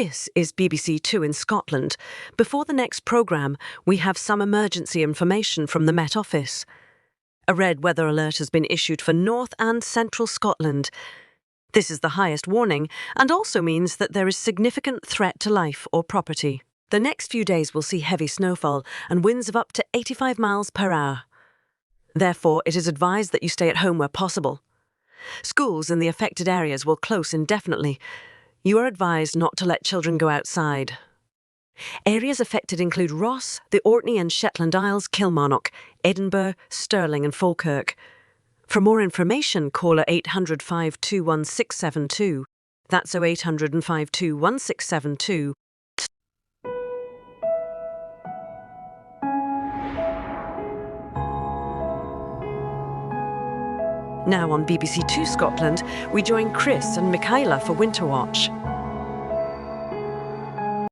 This is BBC2 in Scotland. Before the next programme, we have some emergency information from the Met Office. A red weather alert has been issued for North and Central Scotland. This is the highest warning and also means that there is significant threat to life or property. The next few days will see heavy snowfall and winds of up to 85 miles per hour. Therefore, it is advised that you stay at home where possible. Schools in the affected areas will close indefinitely. You are advised not to let children go outside. Areas affected include Ross, the Orkney and Shetland Isles, Kilmarnock, Edinburgh, Stirling and Falkirk. For more information, call 0800 521 672. That's 0800 521 672. Now on BBC2 Scotland, we join Chris and Michaela for Winter Watch.